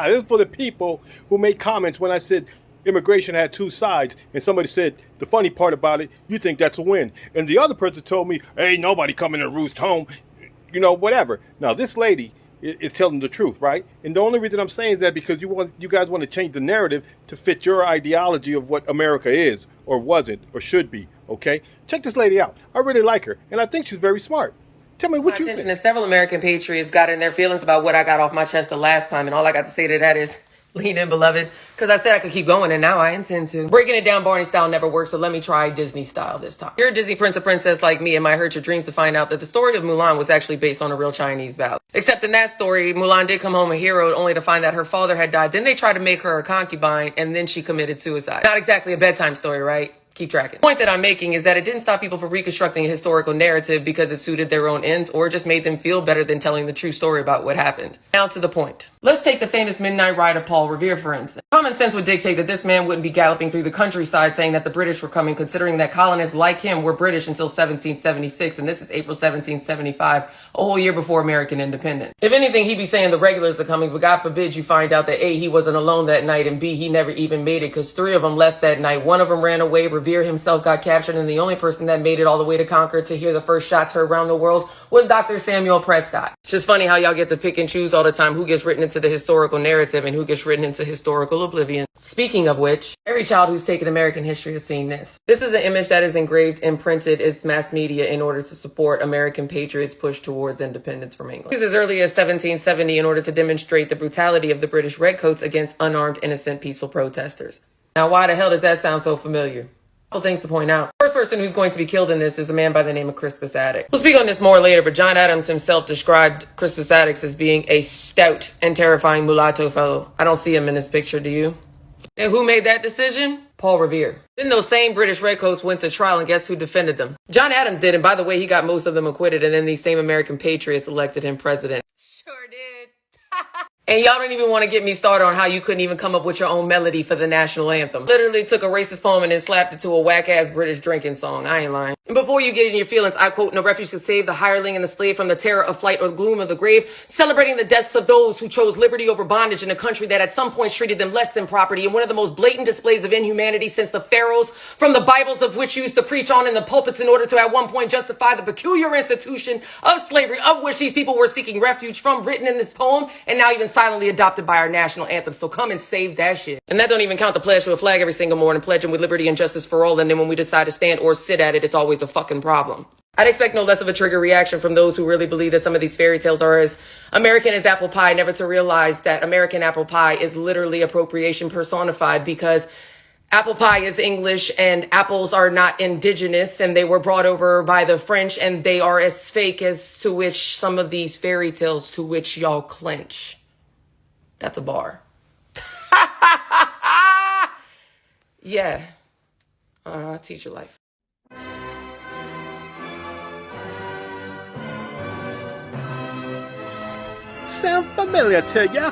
This is for the people who made comments when I said immigration had two sides, and somebody said the funny part about it, you think that's a win, and the other person told me, "Ain't nobody coming to roost home," whatever. Now this lady is telling the truth, right? And the only reason I'm saying that because you guys want to change the narrative to fit your ideology of what America is or wasn't or should be. Okay, check this lady out. I really like her, and I think she's very smart. Tell me what you think. Several American patriots got in their feelings about what I got off my chest the last time, and all I got to say to that is, lean in, beloved, because I said I could keep going, and now I intend to. Breaking it down Barney style never works, so let me try Disney style this time. You're a Disney prince or princess like me, it might hurt your dreams to find out that the story of Mulan was actually based on a real Chinese ballad. Except in that story, Mulan did come home a hero only to find that her father had died. Then they tried to make her a concubine, and then she committed suicide. Not exactly a bedtime story, right? Keep tracking. The point that I'm making is that it didn't stop people from reconstructing a historical narrative because it suited their own ends or just made them feel better than telling the true story about what happened. Now to the point. Let's take the famous Midnight Ride of Paul Revere, for instance. Common sense would dictate that this man wouldn't be galloping through the countryside saying that the British were coming, considering that colonists like him were British until 1776, and this is April 1775, a whole year before American independence. If anything, he'd be saying the regulars are coming, but God forbid you find out that A, he wasn't alone that night, and B, he never even made it, because 3 of them left that night. 1 of them ran away, Revere himself got captured, and the only person that made it all the way to Concord to hear the first shots heard around the world was Dr. Samuel Prescott. It's just funny how y'all get to pick and choose all the time who gets written into the historical narrative and who gets written into historical oblivion. Speaking of which, every child who's taken American history has seen this. This is an image that is engraved and printed its mass media in order to support American patriots' push towards independence from England. It was as early as 1770 in order to demonstrate the brutality of the British redcoats against unarmed, innocent, peaceful protesters. Now, why the hell does that sound so familiar? Couple things to point out. First person who's going to be killed in this is a man by the name of Crispus Attucks. We'll speak on this more later, but John Adams himself described Crispus Attucks as being a stout and terrifying mulatto fellow. I don't see him in this picture, do you? And who made that decision? Paul Revere. Then those same British redcoats went to trial, and guess who defended them? John Adams did, and by the way, he got most of them acquitted, and then these same American patriots elected him president. Sure did. And y'all don't even want to get me started on how you couldn't even come up with your own melody for the national anthem. Literally took a racist poem and then slapped it to a whack-ass British drinking song. I ain't lying. And before you get in your feelings, I quote, "No refuge could save the hireling and the slave from the terror of flight or the gloom of the grave, celebrating the deaths of those who chose liberty over bondage in a country that at some point treated them less than property, and one of the most blatant displays of inhumanity since the pharaohs, from the Bibles of which used to preach on in the pulpits in order to at one point justify the peculiar institution of slavery of which these people were seeking refuge from, written in this poem, and now even silently adopted by our national anthem. So come and save that shit." And that don't even count the pledge to a flag every single morning, pledging with liberty and justice for all, and then when we decide to stand or sit at it, it's always a fucking problem. I'd expect no less of a trigger reaction from those who really believe that some of these fairy tales are as American as apple pie, never to realize that American apple pie is literally appropriation personified, because apple pie is English and apples are not indigenous, and they were brought over by the French, and they are as fake as to which some of these fairy tales to which y'all clench. That's a bar. Yeah. Teacher life. Sound familiar to ya?